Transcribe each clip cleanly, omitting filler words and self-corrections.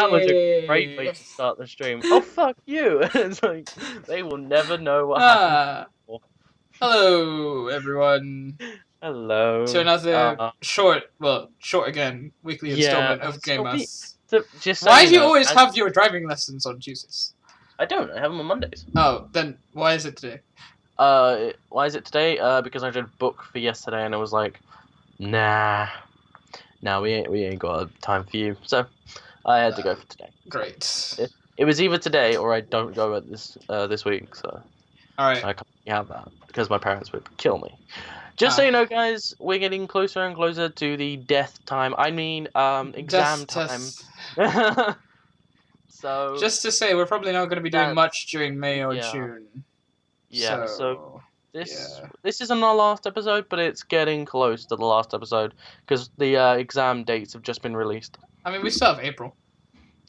That was a great way to start the stream. Oh, fuck you! It's like, they will never know what happened before. Hello, everyone. Hello. To another short again, weekly installment of GameMouth. Just why do you always have your driving lessons on Tuesdays? I don't. I have them on Mondays. Oh, then why is it today? Why is it today? Because I did book for yesterday, and I was like, nah, we ain't got time for you. So I had to go for today. Great. It was either today or I don't go at this week. So all right, I can't have that because my parents would kill me. Just so you know, guys, we're getting closer and closer to the death time. I mean, exam time. So just to say, we're probably not going to be doing much during May or June. Yeah. So this isn't our last episode, but it's getting close to the last episode because the exam dates have just been released. I mean, we still have April.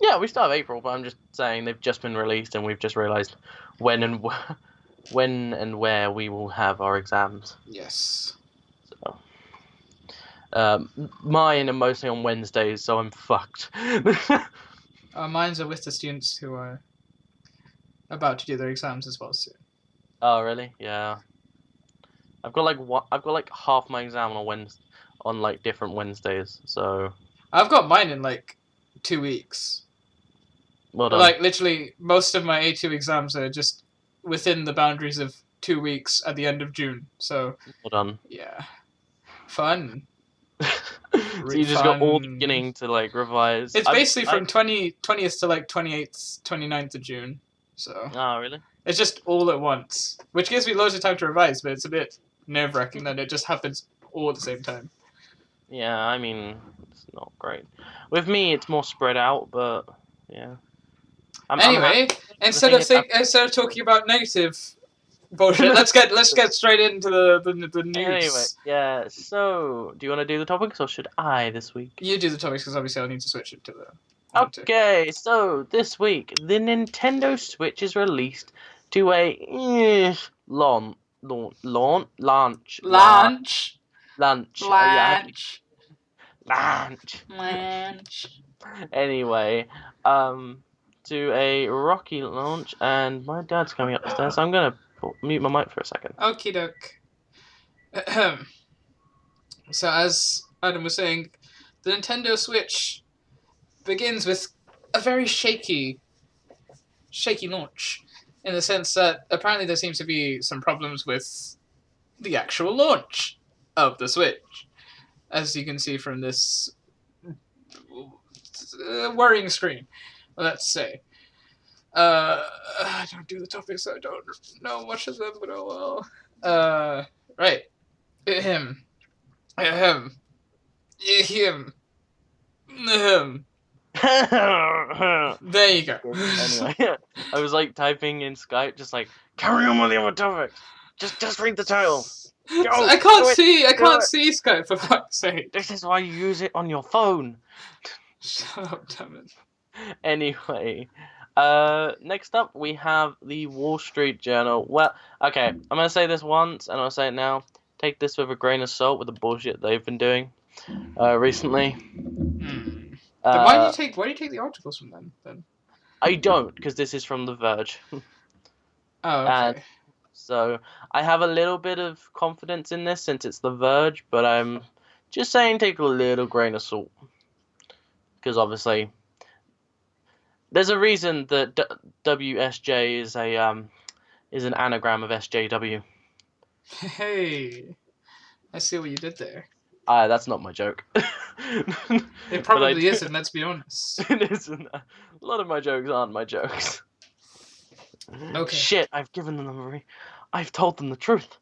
Yeah, we still have April, but I'm just saying they've just been released, and we've just realised when and where we will have our exams. Yes. So, mine are mostly on Wednesdays, so I'm fucked. Mines are with the students who are about to do their exams as well soon. Oh, really? Yeah. I've got half my exam on like different Wednesdays. So I've got mine in like 2 weeks. Well done. Like literally, most of my A2 exams are just within the boundaries of 2 weeks at the end of June. So well done. Yeah, fun. So you just got all the beginning to like revise. It's basically from 20th to like 28th, 29th of June. So. Oh, really? It's just all at once, which gives me loads of time to revise, but it's a bit nerve-wracking that it just happens all at the same time. Yeah, I mean, it's not great. With me, it's more spread out, but yeah. Anyway, instead of talking about negative bullshit, let's get straight into the news. Anyway, yeah. So, do you want to do the topics, or should I this week? You do the topics because obviously I'll need to switch it to the. Okay, so this week the Nintendo Switch is released to a launch. Anyway, to a rocky launch, and my dad's coming upstairs, so I'm gonna mute my mic for a second. Okie doke. So as Adam was saying, the Nintendo Switch begins with a very shaky launch, in the sense that apparently there seems to be some problems with the actual launch of the Switch, as you can see from this worrying screen, let's say. I don't do the topics, so I don't know much of them, but oh well. Right. Ahem. There you go. Anyway, I was like typing in Skype, just like carry on with the other topics. Just read the title. Go, I can't see Skype, for fuck's sake. This is why you use it on your phone. Shut up, damn it. Anyway, next up we have the Wall Street Journal. Well, okay, I'm gonna say this once, and I'll say it now. Take this with a grain of salt with the bullshit they've been doing recently. Then why do you take the articles from them then? I don't, because this is from The Verge. Oh, okay. So I have a little bit of confidence in this since it's The Verge, but I'm just saying take a little grain of salt, because obviously there's a reason that WSJ is an anagram of SJW. Hey, I see what you did there. That's not my joke. It probably isn't, let's be honest. It isn't. A lot of my jokes aren't my jokes. Okay. Shit, I've told them the truth.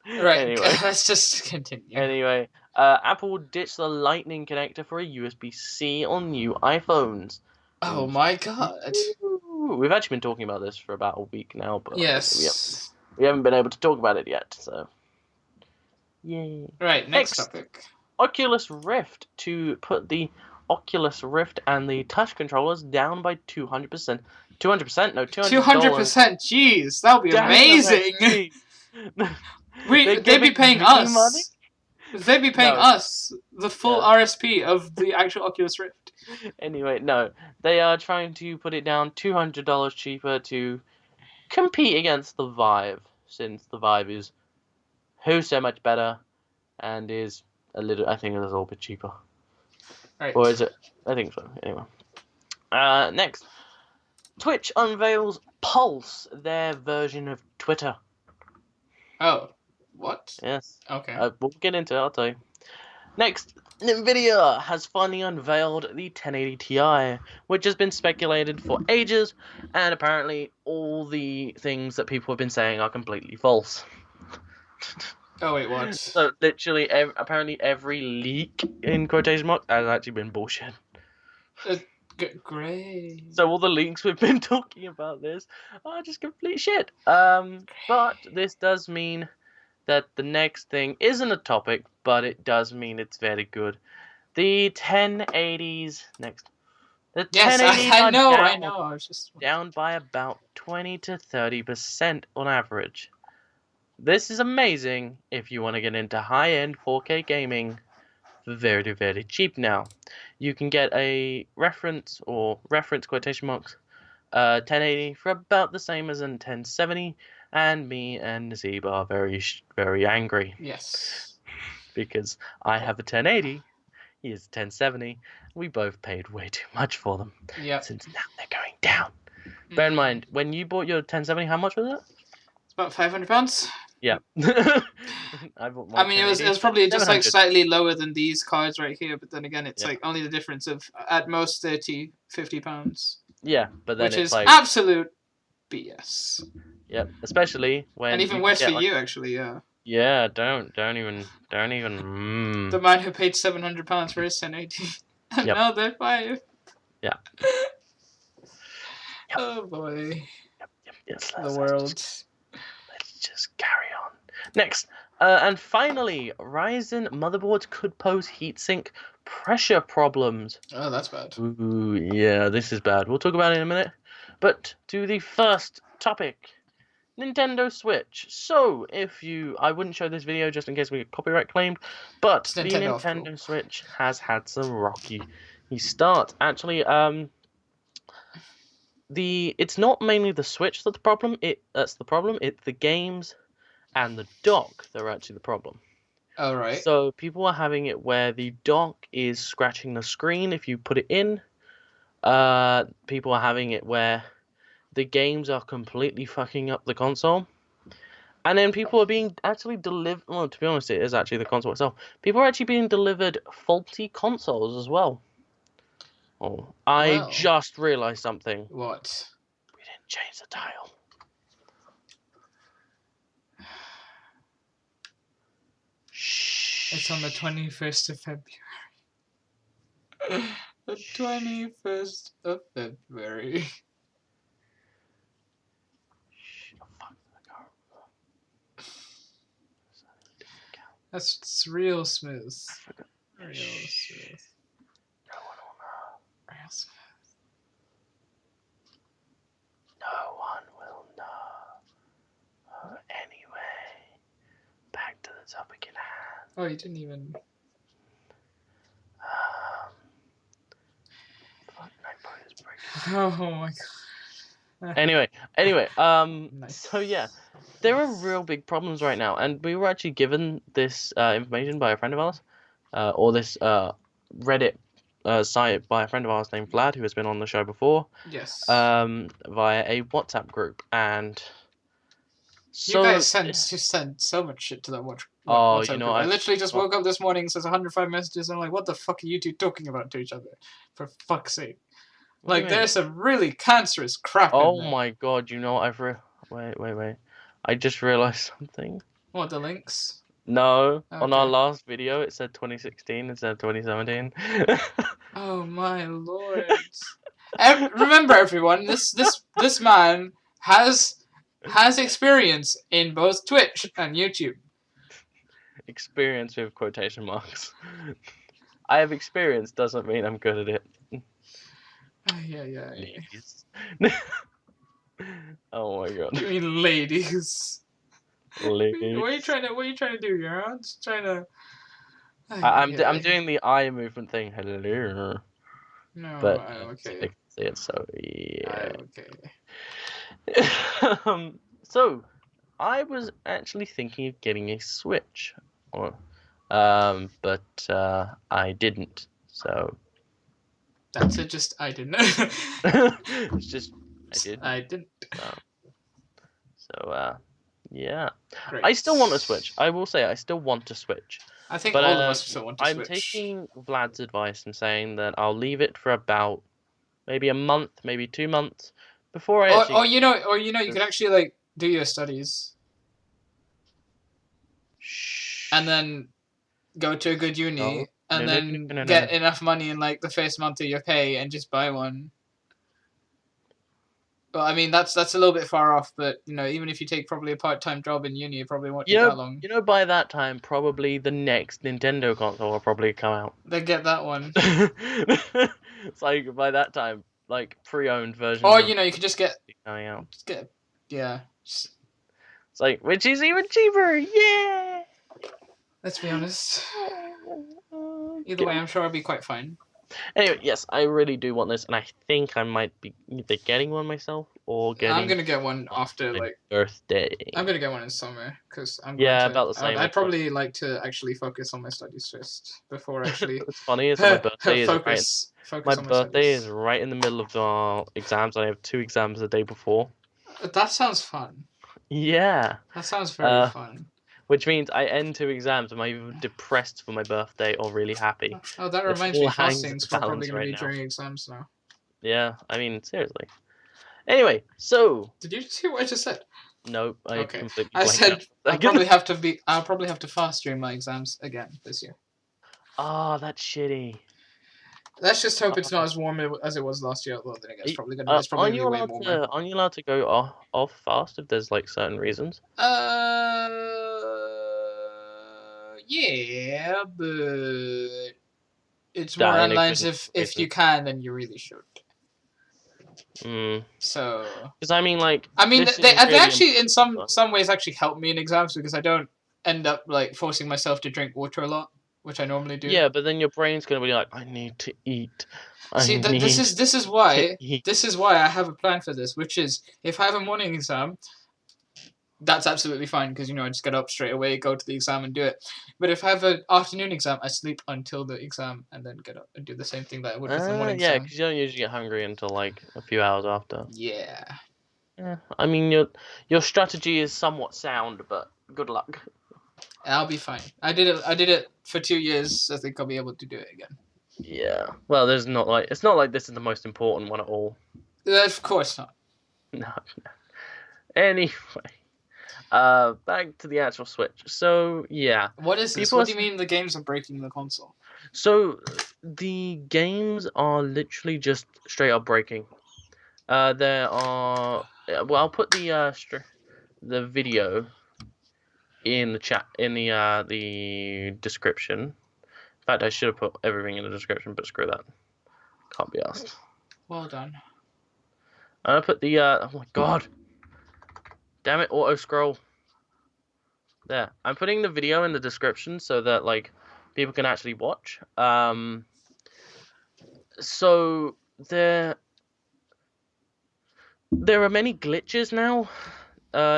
Right, Anyway. let's just continue. Anyway, Apple ditched the Lightning connector for a USB-C on new iPhones. Oh my god. We've actually been talking about this for about a week now, but yes, we haven't been able to talk about it yet, so yay. Right, next topic. Oculus Rift, to put the Oculus Rift and the touch controllers down by 200%. 200%? No, $200. 200%, jeez, that would be amazing! They'd be paying us. Money? They'd be paying No. us the full Yeah. RSP of the actual Oculus Rift. Anyway, no. They are trying to put it down $200 cheaper to compete against the Vive, since the Vive is so much better and is I think, a little bit cheaper. Right. Or is it? I think so. Anyway. Next. Twitch unveils Pulse, their version of Twitter. Oh. What? Yes. Okay. We'll get into it, I'll tell you. Next, Nvidia has finally unveiled the 1080 Ti, which has been speculated for ages, and apparently all the things that people have been saying are completely false. Oh, wait, what? So literally, apparently every leak, in quotation marks, has actually been bullshit. Great. So all the leaks we've been talking about this are just complete shit. But this does mean that the next thing isn't a topic, but it does mean it's very good. The 1080s next. The Yes, 1080s I are know, down, I know. I was just down by about 20 to 30% on average. This is amazing if you want to get into high-end 4K gaming for very, very cheap now. You can get a reference quotation marks 1080 for about the same as an 1070, and me and Nazib are very, very angry. Yes. Because I have a 1080, he has a 1070, we both paid way too much for them. Yep. Since now they're going down. Bear in mind, when you bought your 1070, how much was it? It's about £500. Yeah. I mean, it was probably just like slightly lower than these cards right here, but then again, it's like only the difference of at most £50. Yeah, but then which it's is like absolute BS. Yep, especially when and even worse for you, actually. Yeah. Yeah, don't even. Mm. The man who paid £700 for his 1080, and Yep. now they're 5. Yeah. Yep. Oh boy. Yep. Yes, the world. Let's just carry on. Next, and finally, Ryzen motherboards could pose heatsink pressure problems. Oh, that's bad. Ooh, yeah, this is bad. We'll talk about it in a minute. But to the first topic, Nintendo Switch. So, I wouldn't show this video just in case we get copyright claimed, but the Nintendo Switch has had some rocky start. Actually, it's not mainly the Switch that's the problem. It's the games and the dock that are actually the problem. Oh, right. So people are having it where the dock is scratching the screen if you put it in. People are having it where the games are completely fucking up the console. And then people are being actually delivered... Well, to be honest, it is actually the console itself. People are actually being delivered faulty consoles as well. Oh, I just realised something. What? We didn't change the tile. It's on the 21st of February. The 21st of February. That's real smooth. Real smooth. No one will know. Real smooth. No one will know. Anyway, back to the topic in hand. Oh, you didn't even... Oh my god. Anyway, nice. So yeah, there are real big problems right now, and we were actually given this information by a friend of ours, or this Reddit site by a friend of ours named Vlad, who has been on the show before. Yes. Via a WhatsApp group, and so you guys send so much shit to that WhatsApp group. I literally just woke up this morning, says 105 messages, and I'm like, what the fuck are you two talking about to each other? For fuck's sake. Like, there's some really cancerous crap in there. Oh my god, you know what Wait. I just realised something. What, the links? No, okay. On our last video it said 2016 instead of 2017. Oh my lord. Remember everyone, this man has experience in both Twitch and YouTube. Experience with quotation marks. I have experience doesn't mean I'm good at it. Yeah. Ladies. Oh my god. You mean ladies? Ladies. What are you trying to do here? I'm just trying to I'm Yeah. doing the eye movement thing. Hello. No, But I'm they okay. can see it, so yeah. I'm okay. So I was actually thinking of getting a Switch, or, but I didn't. So That's it. Just I didn't. it's just I didn't. I didn't. So yeah. Great. I still want a Switch. I will say I still want a Switch. I think But all of us still want to I'm switch. taking Vlad's advice and saying that I'll leave it for about maybe a month, maybe 2 months before I actually. Or you could actually like do your studies Shh. and then go to a good uni No. and No, no, then no, no, no, get no. enough money in like the first month of your pay and just buy one. Well, I mean that's a little bit far off, but you know, even if you take probably a part-time job in uni, it probably won't take that long. You know, by that time, probably the next Nintendo console will probably come out. Then get that one. It's like by that time, like pre-owned versions. Or of you know, you could just get coming out. yeah. It's like which is even cheaper. Yeah. Let's be honest. Either way, I'm sure I'll be quite fine. Anyway, yes, I really do want this, and I think I might be either getting one myself or getting. I'm gonna get one after my like birthday. I'm gonna get one in summer because I'm Yeah, going to, about the same. I'd probably like to actually focus on my studies first before actually. What's funny is that my birthday focus my on my birthday studies. is right in the middle of the exams. I have 2 exams the day before. That sounds fun. Yeah. That sounds very fun. Which means I end 2 exams. I'm either depressed for my birthday or really happy. Oh, that It reminds all me. hangs Fasting's in the probably balance gonna be right now. during exams now. Yeah, I mean seriously. Anyway, so Did you see what I just said? nope, I Okay. completely I blanked said out. I'll probably have to fast during my exams again this year. Oh, that's shitty. Let's just hope it's not as warm as it was last year. Although then again, it's probably gonna be way warmer. Aren't you allowed to go off fast if there's like certain reasons? Yeah, but it's That more ain't on a lines good if you reason. can, then you really should. Mm. So. Because I mean, like. I mean, this they is really actually in important. some ways actually help me in exams because I don't end up like forcing myself to drink water a lot, which I normally do. Yeah, but then your brain's gonna be like, I need to eat. See, this is why I have a plan for this, which is if I have a morning exam, that's absolutely fine because you know I just get up straight away, go to the exam and do it. But if I have an afternoon exam, I sleep until the exam and then get up and do the same thing that I would with the morning Yeah, exam. because you don't usually get hungry until like a few hours after. Yeah. Yeah, I mean your strategy is somewhat sound, but good luck. I'll be fine. I did it for 2 years. I think I'll be able to do it again. Yeah. Well, it's not like this is the most important one at all. Of course not. No. Anyway, back to the actual Switch. So yeah. What is this? What do you mean the games are breaking the console? So the games are literally just straight up breaking. There are. Well, I'll put the video in the chat in the description. In fact, I should have put everything in the description, but screw that. Can't be asked. Well done. I put the oh my god, damn it, auto scroll. There, I'm putting the video in the description so that like people can actually watch. So there are many glitches now.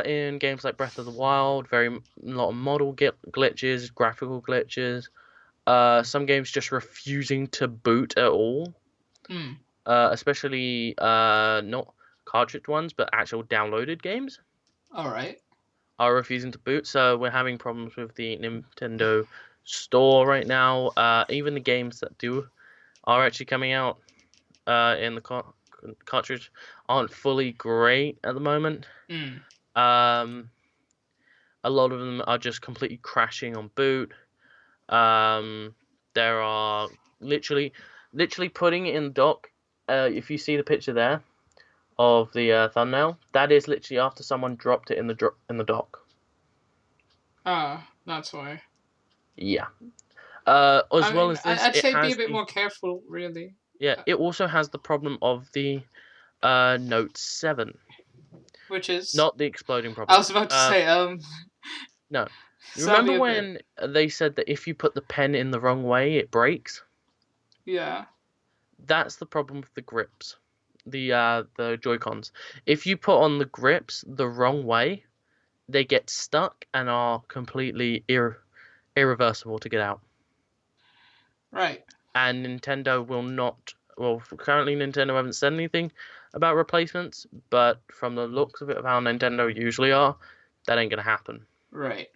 In games like Breath of the Wild, a lot of model glitches, graphical glitches. Some games just refusing to boot at all. Especially not cartridge ones, but actual downloaded games. All right. Are refusing to boot, so we're having problems with the Nintendo Store right now. Even the games that are actually coming out in the cartridge aren't fully great at the moment. A lot of them are just completely crashing on boot. There are literally putting it in the dock. If you see the picture there of the thumbnail, that is literally after someone dropped it in the dock. That's why. Yeah. I'd say be a bit more careful, really. Yeah, it also has the problem of the Note 7. Which is not the exploding problem. I was about to say, No. You Sadly, remember a bit. when they said that if you put the pen in the wrong way, it breaks? Yeah. That's the problem with the grips, the Joy-Cons. If you put on the grips the wrong way, they get stuck and are completely irreversible to get out. Right. And Nintendo will not. Well, currently Nintendo haven't said anything about replacements, but from the looks of it, of how Nintendo usually are, that ain't gonna happen. Right.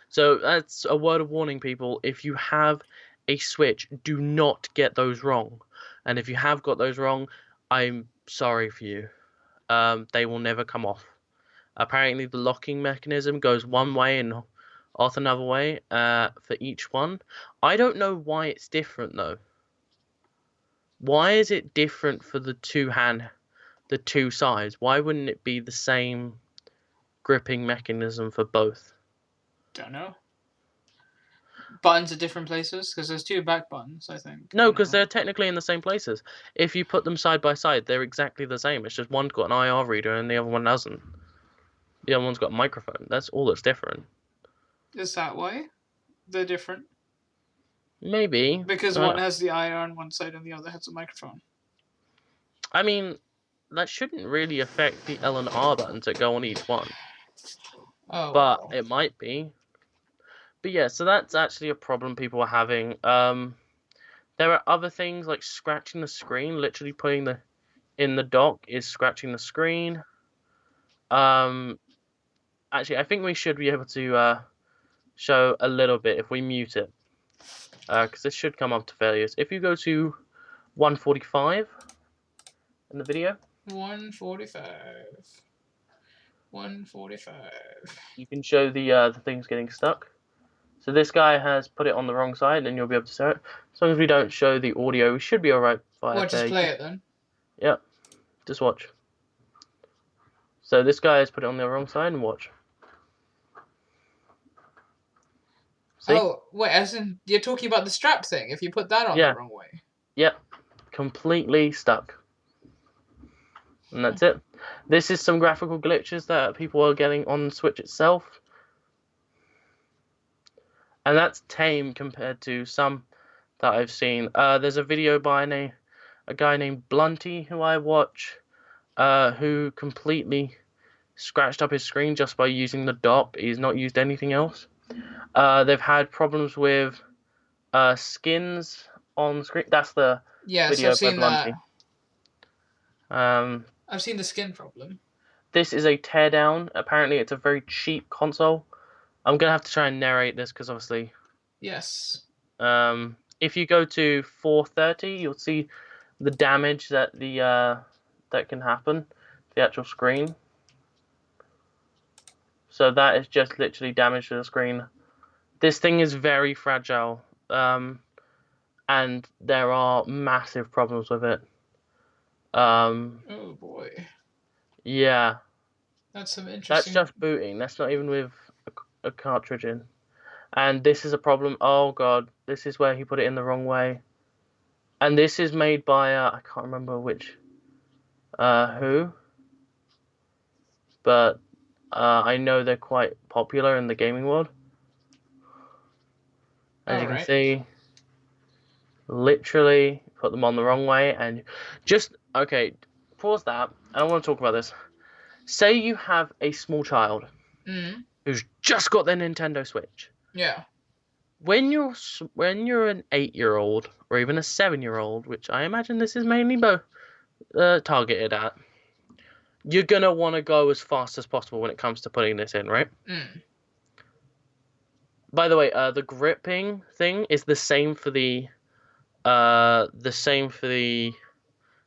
So that's a word of warning, people. If you have a Switch, do not get those wrong. And if you have got those wrong, I'm sorry for you. They will never come off. Apparently, the locking mechanism goes one way and off another way for each one. I don't know why it's different though. Why is it different for the two sides? Why wouldn't it be the same gripping mechanism for both? Don't know. Buttons at different places because there's two back buttons, I think. No, because they're technically in the same places. If you put them side by side, they're exactly the same. It's just one's got an IR reader and the other one doesn't. The other one's got a microphone. That's all that's different. Is that why they're different? Maybe. Because one has the IR on one side and the other has a microphone. I mean, that shouldn't really affect the L and R buttons that go on each one. Oh, But well. it might be. But yeah, so that's actually a problem people are having. There are other things like scratching the screen. Literally putting in the dock is scratching the screen. Actually, I think we should be able to show a little bit if we mute it. Because this should come up to failures. If you go to 145 in the video. 145. 145. You can show the things getting stuck. So this guy has put it on the wrong side, and you'll be able to see it. As long as we don't show the audio, we should be alright. Well, just play it then. Yep, just watch. So this guy has put it on the wrong side, and watch. See? Oh, wait, as in, you're talking about the strap thing, if you put that on the wrong way. Yep, completely stuck. And that's it. This is some graphical glitches that people are getting on Switch itself. And that's tame compared to some that I've seen. There's a video by a guy named Blunty who I watch, who completely scratched up his screen just by using the dock. He's not used anything else. They've had problems with skins on screen. That's the video I've seen by Blunty. I've seen the skin problem. This is a teardown. Apparently, it's a very cheap console. I'm gonna have to try and narrate this because obviously. Yes. If you go to 430, you'll see the damage that that can happen to the actual screen. So that is just literally damage to the screen. This thing is very fragile, and there are massive problems with it. Oh boy. Yeah. That's some interesting. That's just booting. That's not even with a cartridge in. And this is a problem. Oh god, this is where he put it in the wrong way. And this is made by I can't remember which who, but I know they're quite popular in the gaming world. As you can see, literally put them on the wrong way. And just okay, pause that. I don't want to talk about this. Say you have a small child who's just got their Nintendo Switch. Yeah. When you're an 8-year-old or even a 7-year-old, which I imagine this is mainly targeted at, you're gonna want to go as fast as possible when it comes to putting this in, right? By the way, the gripping thing is the same for the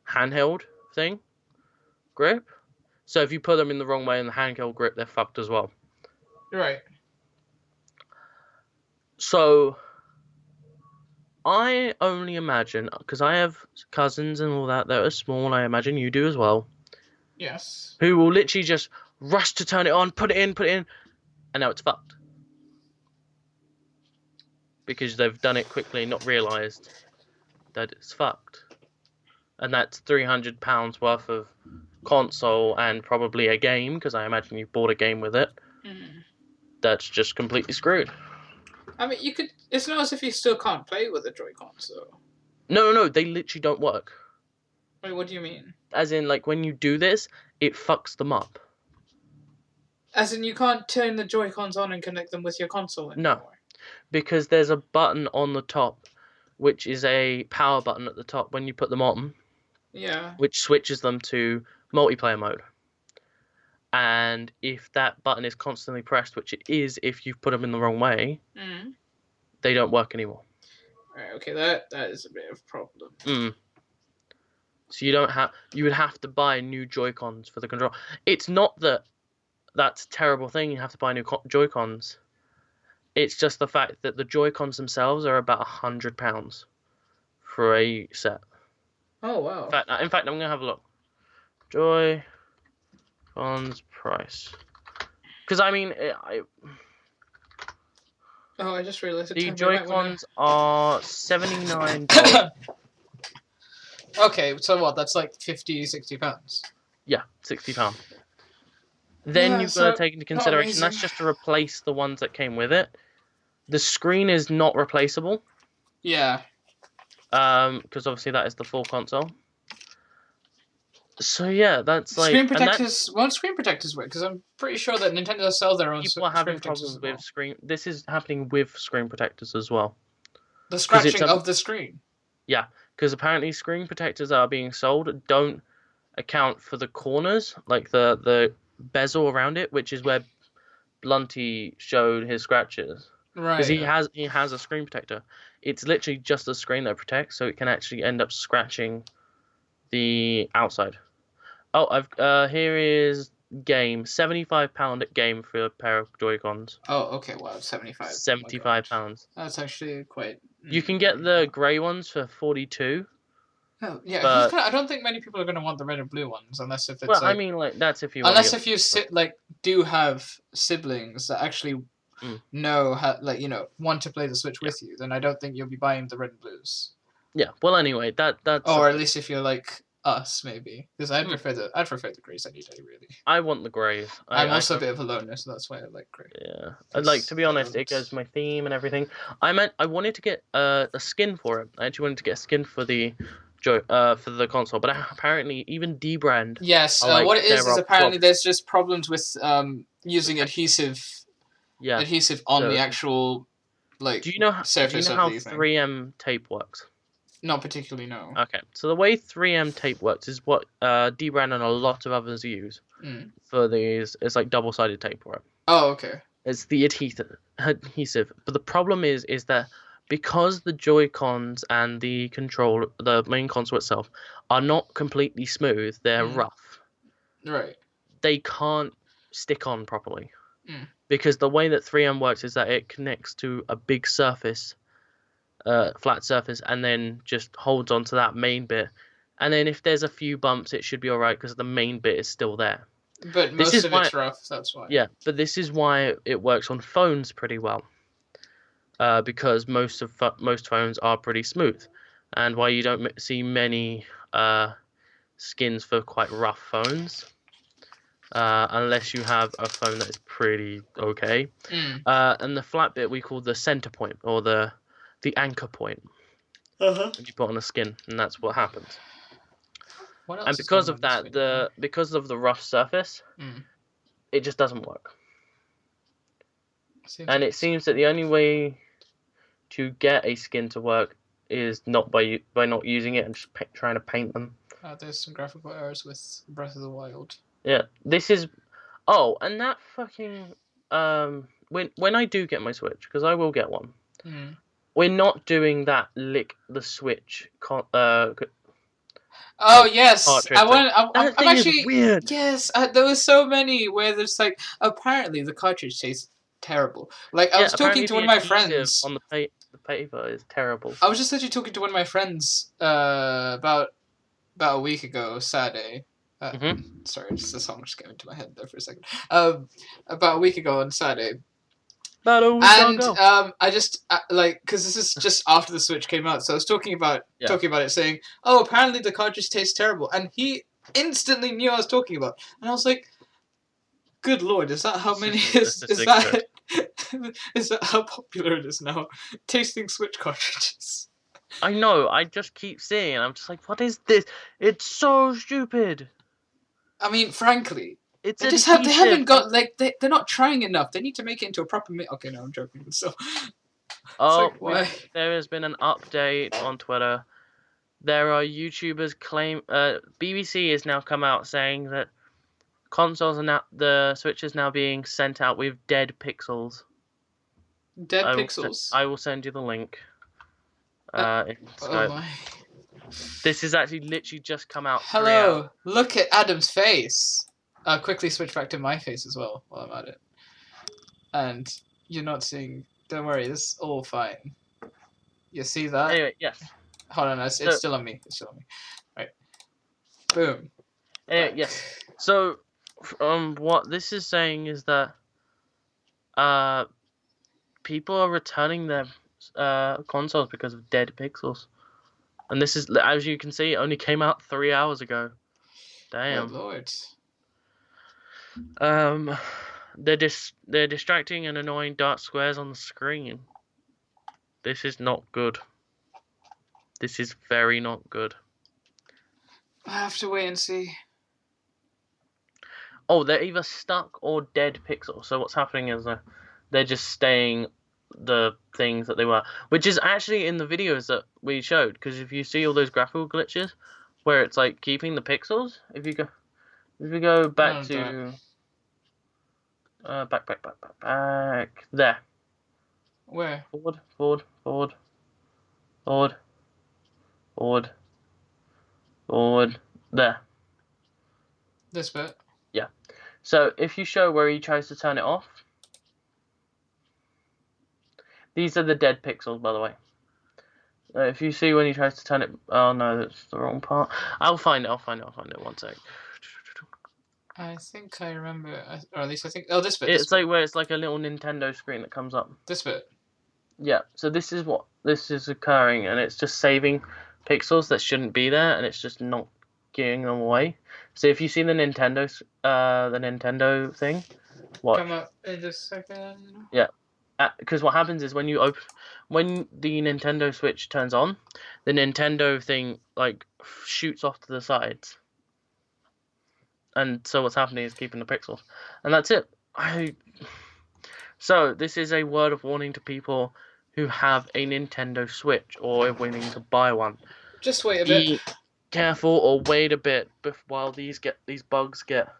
handheld thing grip. So if you put them in the wrong way in the handheld grip, they're fucked as well. Right. So I only imagine, because I have cousins and all that are small, and I imagine you do as well. Yes. Who will literally just rush to turn it on, put it in, and now it's fucked. Because they've done it quickly and not realised that it's fucked. And that's £300 worth of console and probably a game, because I imagine you bought a game with it. that's just completely screwed. I mean, you could. It's not as if you still can't play with the Joy-Cons, though. No, they literally don't work. Wait, what do you mean? As in, like, when you do this, it fucks them up. As in, you can't turn the Joy-Cons on and connect them with your console anymore? No. Because there's a button on the top, which is a power button at the top when you put them on. Yeah. Which switches them to multiplayer mode. And if that button is constantly pressed, which it is if you've put them in the wrong way, they don't work anymore. Right, okay, that is a bit of a problem. So you would have to buy new Joy-Cons for the control. It's not that that's a terrible thing, you have to buy new Joy-Cons. It's just the fact that the Joy-Cons themselves are about £100 for a set. Oh, wow. In fact, I'm going to have a look. Joy-Cons price. Because, I mean, I just realized the Joy-Cons are $79. Okay, so what? That's like £50-60. Yeah, £60. Then you've got to take into consideration that's just to replace the ones that came with it. The screen is not replaceable. Yeah. Because obviously that is the full console. So yeah, that's like screen protectors. Won't screen protectors work? Because I'm pretty sure that Nintendo sell their own. People are having problems with screen. This is happening with screen protectors as well. The scratching of the screen. Yeah, because apparently screen protectors that are being sold don't account for the corners, like the bezel around it, which is where Blunty showed his scratches. Right. Because he has a screen protector. It's literally just a screen that protects, so it can actually end up scratching the outside. Oh, here is Game. £75 at Game for a pair of Joy-Cons. Oh, okay. Wow, £75. £75. That's actually quite. You can get the grey ones for £42. Oh, yeah. But I don't think many people are going to want the red and blue ones, unless if it's. Well, I mean, like that's if you. Unless if you do have siblings that actually know how, want to play the Switch with you, then I don't think you'll be buying the red and blues. Yeah. Well, anyway, that's. Or at least if you're like us, maybe, because I'd prefer the greys any day, really. I want the greys. I'm also a bit of a loner, so that's why I like grey. Yeah. Like, to be honest, it goes my theme and everything. I wanted to get a skin for it. I actually wanted to get a skin for the for the console, but apparently even D-brand. Yes, what it is apparently there's just problems with using adhesive. Yeah. Adhesive on the actual surface how 3M tape works? Not particularly, no. Okay, so the way 3M tape works is what D-brand and a lot of others use for these. It's like double-sided tape for it. Oh, okay. It's the adhesive. But the problem is that because the Joy-Cons and the main console itself, are not completely smooth, they're rough. Right. They can't stick on properly. Because the way that 3M works is that it connects to a big surface, flat surface, and then just holds onto that main bit. And then if there's a few bumps, it should be alright because the main bit is still there. But most of it's rough, that's why. Yeah, but this is why it works on phones pretty well. Because most phones are pretty smooth, and why you don't see many skins for quite rough phones, unless you have a phone that is pretty okay. And the flat bit we call the center point, or the anchor point. And you put on a skin, and that's what happens. What else and because of that, because of the rough surface, it just doesn't work. It seems that the only way to get a skin to work is not by not using it and just trying to paint them. There's some graphical errors with Breath of the Wild. Yeah, this is. Oh, and that fucking when I do get my Switch, because I will get one. We're not doing that lick the Switch. Oh yes, I'm actually weird. Yes, there were so many where there's like apparently the cartridge tastes terrible. Like I was talking to one of my friends on the paper is terrible. I was just literally talking to one of my friends about a week ago, Saturday. Sorry, just the song just came into my head there for a second. About a week ago on Saturday. I just because this is just after the Switch came out, so I was talking about it, saying, "Oh, apparently the cartridge tastes terrible," and he instantly knew what I was talking about, and I was like, "Good lord, is that how many is that?" Is that how popular it is now? Tasting Switch cartridges. I know. I just keep seeing it. I'm just like, what is this? It's so stupid. I mean, frankly, It's they adhesive. haven't got like they're not trying enough. They need to make it into a proper. Okay, no, I'm joking. So Oh, like, why? there has been an update on Twitter. There are YouTubers claim. BBC has now come out saying that consoles are now, the Switch is now being sent out with dead pixels. Dead pixels. I will send you the link. Oh my! This is actually literally just come out. Hello, look at Adam's face. I'll quickly switch back to my face as well while I'm at it. And you're not seeing. Don't worry, this is all fine. You see that? Anyway, yes. Hold on, it's still on me. It's still on me. Right. Boom. Anyway, yes. So, what this is saying is that people are returning their consoles because of dead pixels, and this is, as you can see, it only came out 3 hours ago. Damn. Oh Lord. They're distracting and annoying dark squares on the screen. This is not good. This is very not good. I have to wait and see. Oh, they're either stuck or dead pixels. So what's happening is they're just staying the things that they were, which is actually in the videos that we showed. Because if you see all those graphical glitches, where it's like keeping the pixels, if you go back to back there. Where? Forward. There. This bit. Yeah. So if you show where he tries to turn it off, these are the dead pixels, by the way. If you see when he tries to turn it, oh no, that's the wrong part. I'll find it. 1 sec. I think I remember, or at least I think. Oh, this bit. It's like where it's like a little Nintendo screen that comes up. This bit. Yeah. So this is occurring, and it's just saving pixels that shouldn't be there, and it's just not giving them away. So if you see the Nintendo thing, watch. Come up in just a second. Yeah. Because what happens is when the Nintendo Switch turns on, the Nintendo thing like shoots off to the sides. And so what's happening is keeping the pixels. And that's it. So this is a word of warning to people who have a Nintendo Switch or are willing to buy one. Just wait a bit. Be careful or wait a bit while these bugs get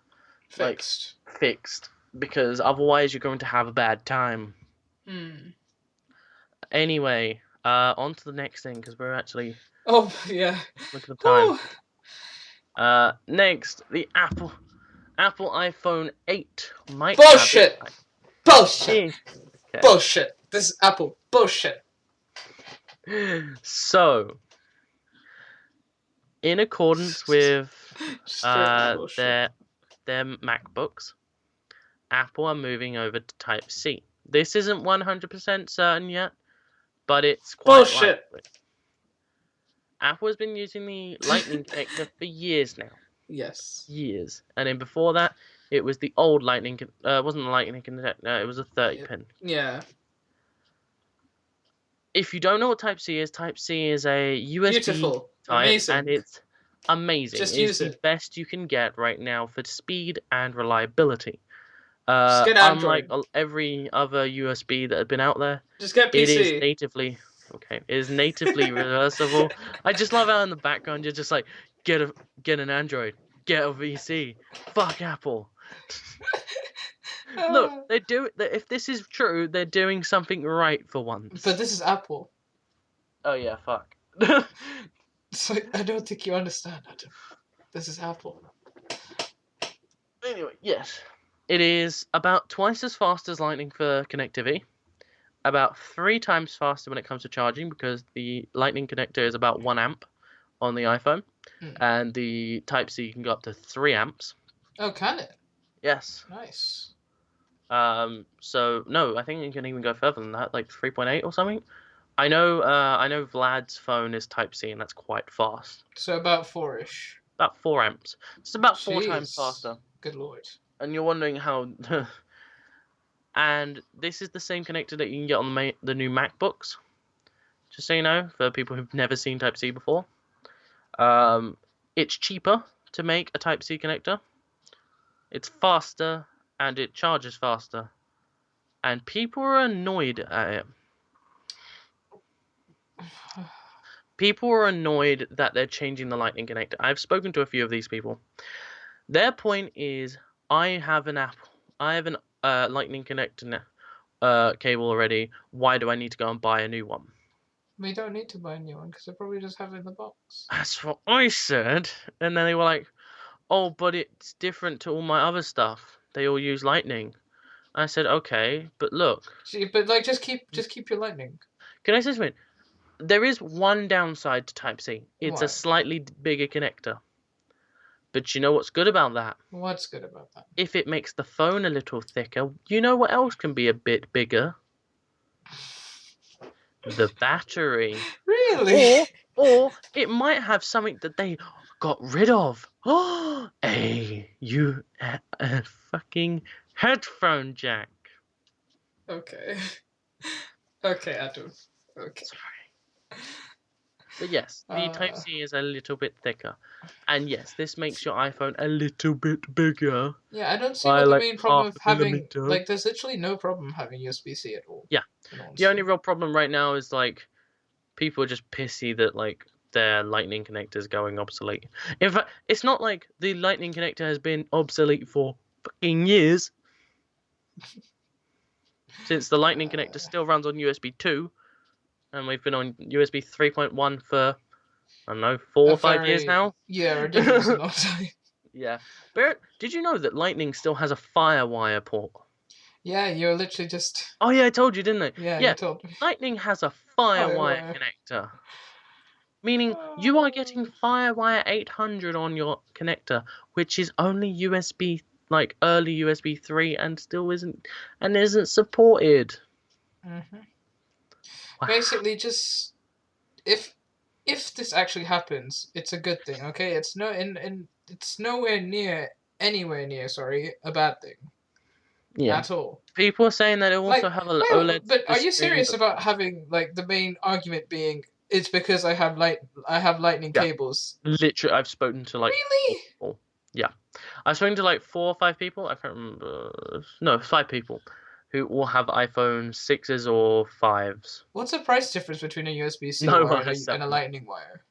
fixed. Fixed. Because otherwise you're going to have a bad time. Anyway, on to the next thing, because we're actually... Oh, yeah. Look at the time. Next, the Apple iPhone 8 might Bullshit! Bullshit! Okay. Bullshit! This is Apple. Bullshit! So, in accordance with their MacBooks, Apple are moving over to Type-C. This isn't 100% certain yet, but it's quite bullshit. likely. Apple has been using the Lightning connector for years now. Yes. Years. And then before that, it was the old Lightning... it wasn't the Lightning connector, it was a 30-pin. Yeah. If you don't know what Type-C is a USB Beautiful. type, Amazing. and it's amazing. Just it's use it. the best you can get right now for speed and reliability. Just get Android. Unlike every other USB that had been out there, just get PC. It is natively reversible. I just love how in the background you're just like, get an Android, get a VC, fuck Apple. Look, they do. If this is true, they're doing something right for once. But this is Apple. Oh yeah, fuck. It's like, I don't think you understand, Adam. This is Apple. Anyway, yes. It is about twice as fast as Lightning for connectivity, about 3 times faster when it comes to charging, because the Lightning connector is about 1 amp on the iPhone, and the Type-C can go up to 3 amps. Oh, can it? Yes. Nice. So no, I think you can even go further than that, like 3.8 or something. I know Vlad's phone is Type-C, and that's quite fast. So about 4-ish. About 4 amps. It's about 4 times faster. Good lord. And you're wondering how And this is the same connector that you can get on the new MacBooks. Just so you know, for people who've never seen Type-C before. It's cheaper to make a Type-C connector. It's faster, and it charges faster. And people are annoyed at it. People are annoyed that they're changing the lightning connector. I've spoken to a few of these people. Their point is, I have an lightning connector cable already. Why do I need to go and buy a new one? We don't need to buy a new one because they probably just have it in the box. That's what I said. And then they were like, oh, but it's different to all my other stuff. They all use lightning. I said, okay, but look. See, but like, just keep your lightning. Can I say something? There is one downside to Type-C. It's a slightly bigger connector. But you know what's good about that? What's good about that? If it makes the phone a little thicker, you know what else can be a bit bigger? The battery. Really? Or it might have something that they got rid of. A fucking headphone jack. Okay. Okay, Adam. Okay. Sorry. But yes, the Type-C is a little bit thicker. And yes, this makes your iPhone a little bit bigger. Yeah, I don't see what the main problem of having... Like, there's literally no problem having USB-C at all. Yeah. The only real problem right now is, like, people are just pissy that, like, their lightning connector is going obsolete. In fact, it's not like the lightning connector has been obsolete for fucking years. Since the lightning connector still runs on USB 2. And we've been on USB 3.1 for, I don't know, 4 or 5 years now. Yeah, ridiculous long time. Yeah. Barrett, did you know that Lightning still has a FireWire port? Yeah, you're literally just... Oh yeah, I told you, didn't I? Yeah, you told me. Lightning has a FireWire connector. Meaning, you are getting FireWire 800 on your connector, which is only USB, like, early USB 3 and still isn't supported. Mm-hmm. Wow. Basically, just if this actually happens, it's a good thing. Okay, it's nowhere near a bad thing. Yeah. At all. People are saying that it also have an OLED. But are you serious about having, like, the main argument being it's because I have lightning cables? Literally, I've spoken to like really. 4 people. Yeah, I've spoken to like 4 or 5 people. I can't remember. No, 5 people. Who all have iPhone 6s or 5s. What's the price difference between a USB-C wire and a lightning wire?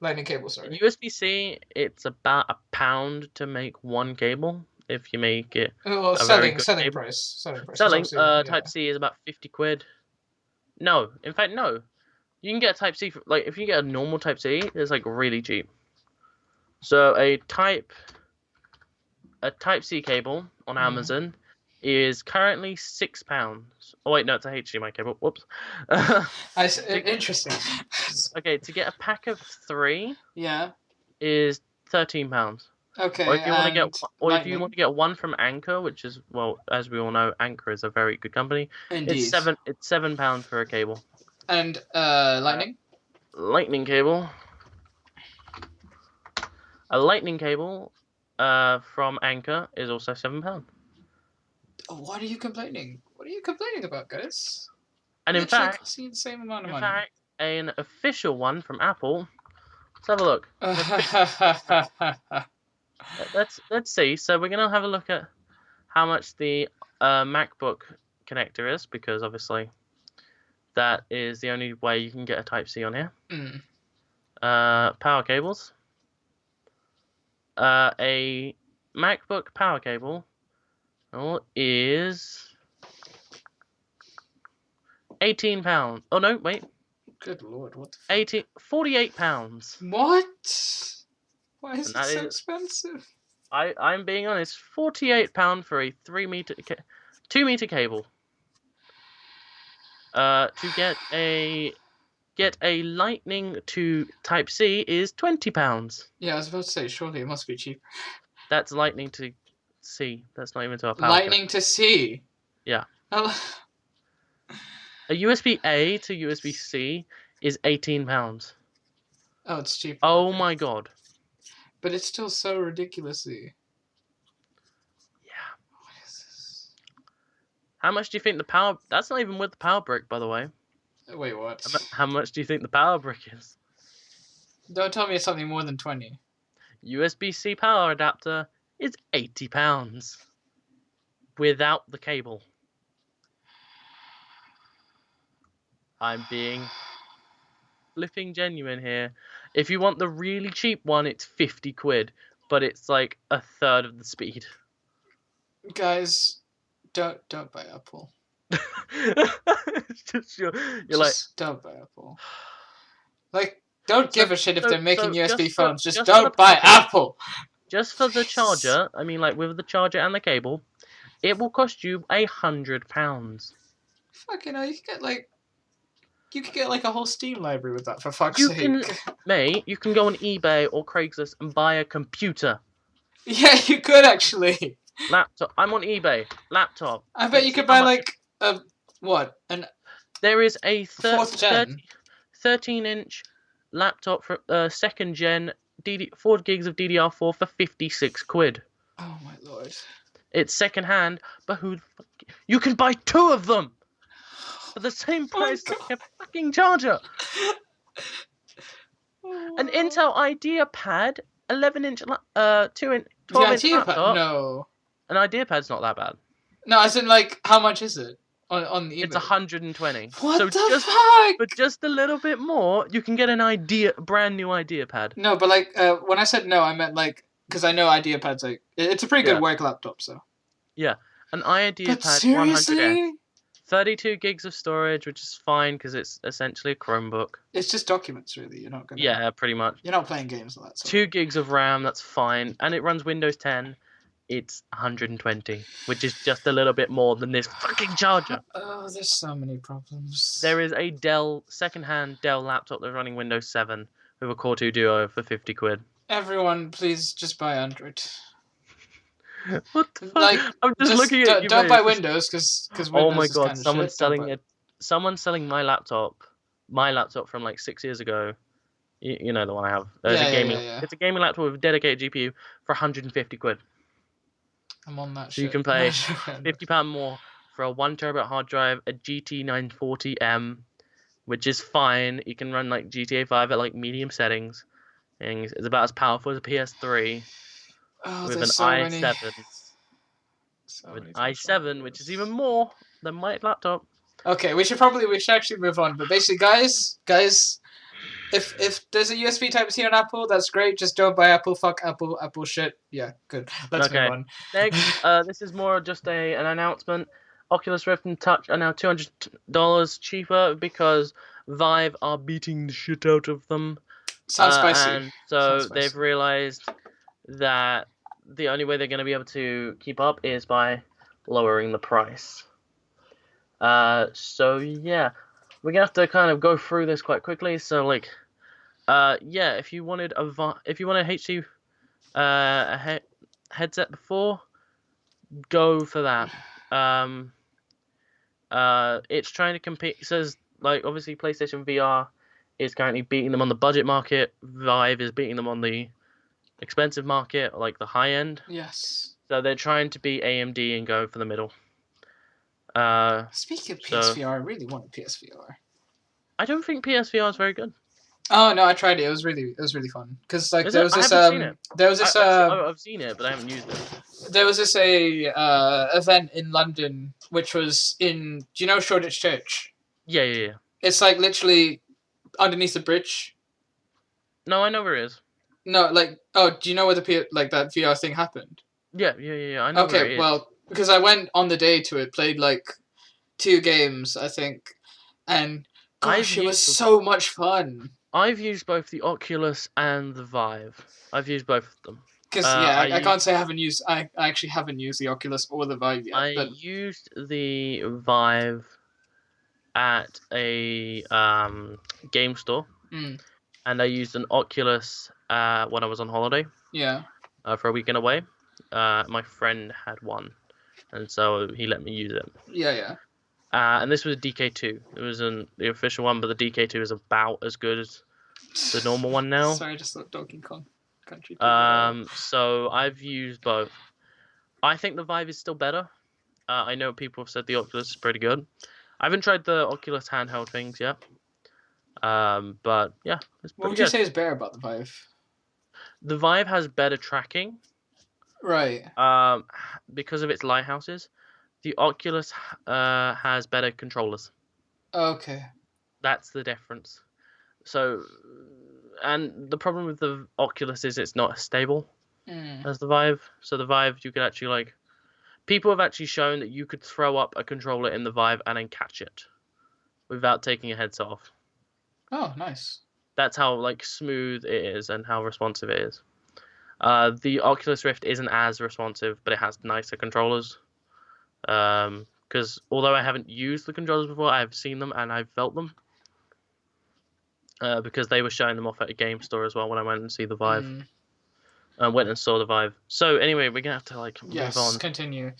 Lightning cable, sorry. USB-C, it's about £1 to make one cable. If you make it selling price. Type-C is about 50 quid. No, in fact, no. You can get a Type-C, like, if you get a normal Type-C, it's, like, really cheap. So, a Type-C cable on Amazon is currently £6. Oh wait, no, it's a HDMI cable. Whoops. Interesting. Okay, to get a pack of 3, is £13. Okay. Or if you want to get one from Anchor, which is, well, as we all know, Anchor is a very good company. Indeed. It's £7 for a cable. And lightning. Lightning cable. A lightning cable, from Anchor is also £7. What are you complaining? What are you complaining about, guys? And in fact, see the same amount of money. In fact, an official one from Apple. Let's have a look. Let's see. So we're gonna have a look at how much the MacBook connector is, because obviously that is the only way you can get a Type-C on here. Power cables. A MacBook power cable is £18. Oh no, wait. Good lord, what the fuck? £48. What? Why is it so expensive? I'm being honest. £48 for a 2 meter cable. To get a Lightning to Type-C is £20. Yeah, I was about to say, surely it must be cheaper. That's Lightning to C. That's not even to a power. Lightning to C. Yeah. A USB-A to USB-C is £18. Oh, it's cheap. Oh my god. But it's still so ridiculously. Yeah. What is this? How much do you think the power? That's not even with the power brick, by the way. Wait, what? How much do you think the power brick is? Don't tell me it's something more than 20. USB-C power adapter is £80 without the cable. I'm being flipping genuine here. If you want the really cheap one, it's 50 quid, but it's like a third of the speed. Guys, don't buy Apple. you're Just don't buy Apple. Like, don't give a shit if they're making USB phones. Just just don't buy Apple. Just for the charger, I mean, like with the charger and the cable, it will cost you £100. Fucking hell, you could get like a whole Steam library with that, for fuck's sake. Mate, you can go on eBay or Craigslist and buy a computer. Yeah, you could actually. Laptop. I'm on eBay. Laptop. I bet you could buy like a There is a 13-inch laptop for second gen 4 gigs of DDR4 for 56 quid. Oh my lord. It's second hand, but who the fuck... You can buy 2 of them for the same price as a fucking charger. An Intel IdeaPad 11-inch 2-inch 12-inch laptop. No. An IdeaPad's not that bad. No, as in like how much is it on the eBay? It's 120. What so the fuck? But just a little bit more, you can get a brand new IdeaPad. No, but like when I said no, I meant like because I know IdeaPad's like it's a pretty good work laptop, so. Yeah, an IdeaPad 100S, 32 gigs of storage, which is fine because it's essentially a Chromebook. It's just documents, really. You're not gonna. Yeah, pretty much. You're not playing games like that. So. 2 gigs of RAM, that's fine, and it runs Windows 10. It's 120, which is just a little bit more than this fucking charger. Oh, there's so many problems. There is a second-hand Dell laptop that's running Windows 7 with a Core 2 Duo for 50 quid. Everyone, please just buy Android. What the fuck? Like, I'm just looking at you. Don't buy Windows because Windows oh my is god, kind of someone's shit. selling someone's selling my laptop from like 6 years ago. You know the one I have. It's a gaming laptop with a dedicated GPU for 150 quid. I'm on that so shit. You can pay £50 more for a 1TB hard drive, a GT 940M, which is fine. You can run like GTA 5 at like medium settings. And it's about as powerful as a PS3 with an i7. With an i7, which is even more than my laptop. Okay, we should actually move on. But basically, guys, if there's a USB Type-C on Apple, that's great. Just don't buy Apple. Fuck Apple shit. Yeah, good. Let's move on. Next, this is more just an announcement. Oculus Rift and Touch are now $200 cheaper because Vive are beating the shit out of them. Sounds spicy. And so they've realized that the only way they're going to be able to keep up is by lowering the price. So yeah, we're gonna have to kind of go through this quite quickly. So like, if you wanted a HD headset before, go for that. It's trying to compete. It says like obviously PlayStation VR is currently beating them on the budget market. Vive is beating them on the expensive market, like the high end. Yes. So they're trying to beat AMD and go for the middle. Speaking of PSVR, I really want a PSVR. I don't think PSVR is very good. Oh no, I tried it. It was really fun. Because like I've seen it, but I haven't used it. There was this event in London, which was in. Do you know Shoreditch Church? Yeah. It's like literally underneath the bridge. No, I know where it is. No, do you know where that VR thing happened? Yeah. I know. Okay, well, because I went on the day to it, played like 2 games, I think, and gosh, it was so much fun. I've used both the Oculus and the Vive. I've used both of them. Because I can't say I haven't used. I actually haven't used the Oculus or the Vive yet. I used the Vive at a game store, and I used an Oculus when I was on holiday. Yeah. For a weekend away, my friend had one, and so he let me use it. Yeah. And this was a DK2. It wasn't the official one, but the DK2 is about as good as the normal one now. Sorry, I just thought Donkey Kong Country. So I've used both. I think the Vive is still better. I know people have said the Oculus is pretty good. I haven't tried the Oculus handheld things yet. But yeah, it's What pretty would you good. say is better about the Vive? The Vive has better tracking. Right. Because of its lighthouses. The Oculus has better controllers. Okay. That's the difference. So, and the problem with the Oculus is it's not as stable as the Vive. So the Vive, you could actually like, people have actually shown that you could throw up a controller in the Vive and then catch it without taking your headset off. Oh, nice. That's how like smooth it is and how responsive it is. The Oculus Rift isn't as responsive, but it has nicer controllers. Because although I haven't used the controllers before, I've seen them and I've felt them. Because they were showing them off at a game store as well when I went and see the Vive. I went and saw the Vive. So anyway, we're gonna have to like move on. Continue.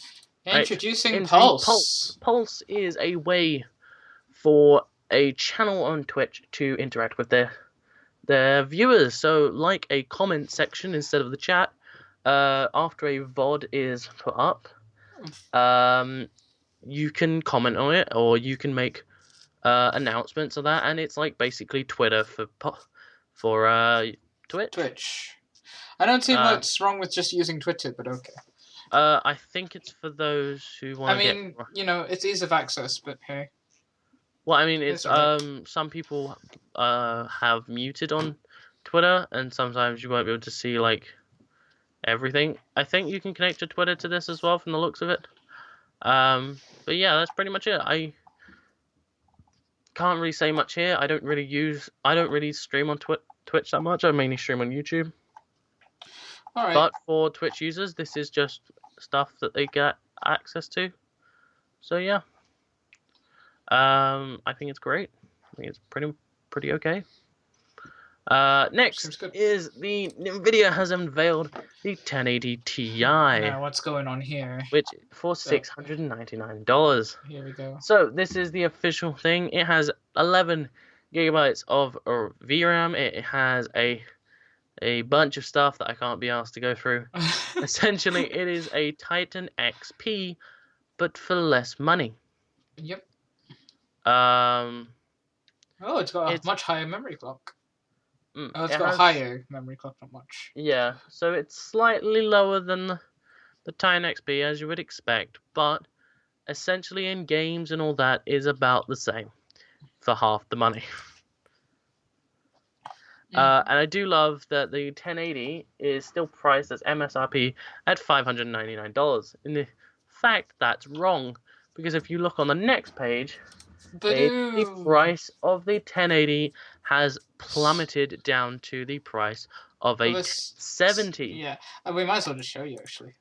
Right. Introducing Pulse. Pulse is a way for a channel on Twitch to interact with their viewers. So like a comment section instead of the chat. After a VOD is put up, you can comment on it, or you can make announcements of that, and it's like basically Twitter for Twitch. I don't see what's wrong with just using Twitter, but okay. I think it's for those who want to get... you know, it's ease of access, but hey. Well, I mean, it's some people have muted on Twitter, and sometimes you won't be able to see like everything. I think you can connect your Twitter to this as well, from the looks of it. But yeah, that's pretty much it. I can't really say much here. I don't really stream on Twitch that much. I mainly stream on YouTube. All right. But for Twitch users, this is just stuff that they get access to. So yeah. I think it's great. I think it's pretty okay. Next is the NVIDIA has unveiled the 1080 Ti. Now, what's going on here? Which for $699. Here we go. So this is the official thing. It has 11 gigabytes of VRAM. It has a bunch of stuff that I can't be asked to go through. Essentially, it is a Titan XP, but for less money. Yep. It's got a much higher memory clock. It's got a higher memory clock, not much. Yeah, so it's slightly lower than the Titan XP, as you would expect, but essentially in games and all that is about the same for half the money. And I do love that the 1080 is still priced as MSRP at $599. In fact, that's wrong, because if you look on the next page, the price of the 1080 has plummeted down to the price of a 1070. Yeah, we might as well just show you, actually.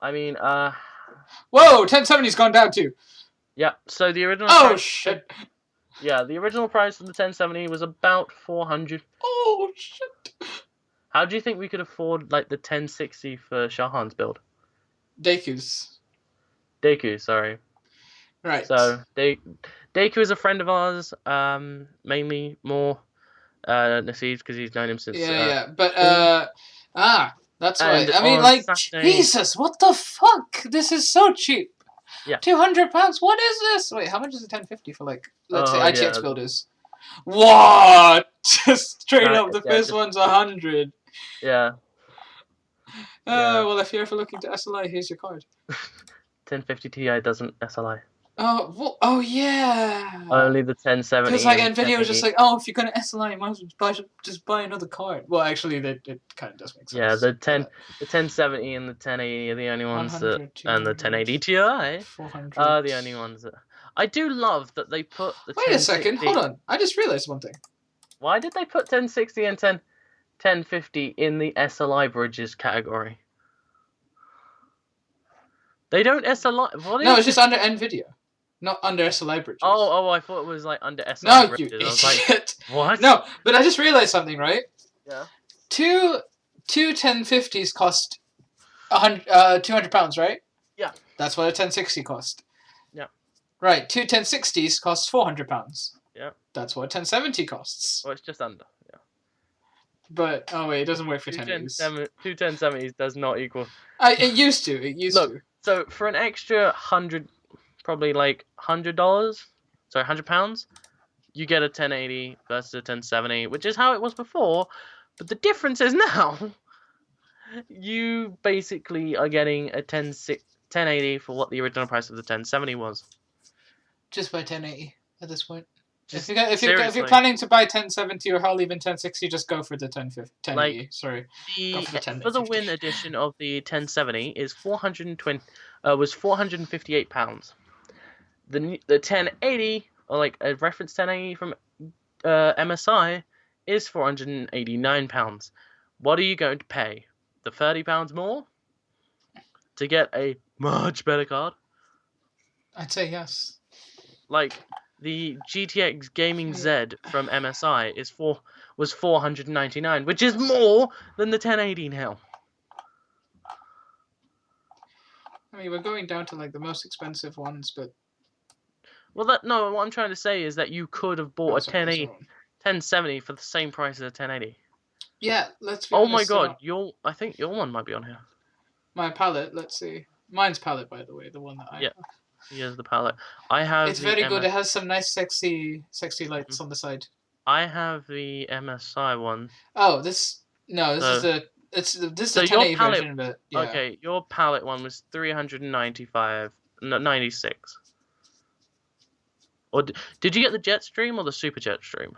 I mean, Whoa, 1070's gone down too! Yeah, so the original... Oh, shit! Yeah, the original price of the 1070 was about $400. Oh, shit! How do you think we could afford, like, the 1060 for Shahan's build? Deku, sorry. Right. So, Deku is a friend of ours, mainly more Nasid, because he's known him since... but, that's right. I mean, like, Saturday... Jesus, what the fuck? This is so cheap. Yeah. £200? What is this? Wait, how much is a 1050 for, like, let's say ITX builders? What? Just straight up, the first one's 100. Yeah. Well, if you're ever looking to SLI, here's your card. 1050 Ti doesn't SLI. Oh, well, oh yeah. Only the 1070. Because like Nvidia was just like, oh, if you're gonna SLI, you might as well just buy another card. Well, actually, it kind of does make sense. Yeah, the 1070 and the 1080 are the only ones that, and the 1080 Ti are the only ones that. I do love that they put the. Wait a second, hold on. I just realized one thing. Why did they put 1060 and 1050 in the SLI bridges category? They don't SLI. What is no, it's just under Nvidia. Not under SLI bridges. Oh, I thought it was like under SLI bridges. No, you I was like, idiot. What? No, but I just realized something, right? Yeah. Two 1050s cost £200, right? Yeah. That's what a 1060 cost. Yeah. Right, two 1060s cost £400. Yeah. That's what a 1070 costs. Well, it's just under. Yeah. But oh wait, it doesn't work for 1080s. Two 1070s does not equal. It used to. It used to. So for an extra probably like £100, sorry, £100, you get a 1080 versus a 1070, which is how it was before. But the difference is now, you basically are getting a 1080 for what the original price of the 1070 was. Just by 1080 at this point. Just If you're seriously. planning to buy 1070 or hell even 1060, just go for the 1080. Like, Sorry, for the Win edition of the 1070 is was £458. The 1080, or like a reference 1080 from MSI, is £489. What are you going to pay? The £30 more to get a much better card? I'd say yes. Like, the GTX Gaming Z from MSI was $499, which is more than the 1080 now. I mean, we're going down to like the most expensive ones, but Well, what I'm trying to say is that you could have bought a 1070 for the same price as a 1080. Yeah, let's be Oh honest. my god, I think your one might be on here. My palette, let's see. Mine's palette, by the way, the one that I have. Here's the palette. I have. It's very good. It has some nice, sexy lights on the side. I have the MSI one. Oh, this is the 1080 version, but yeah. Okay, your palette one was 96. Or did you get the Jetstream or the Super Jetstream?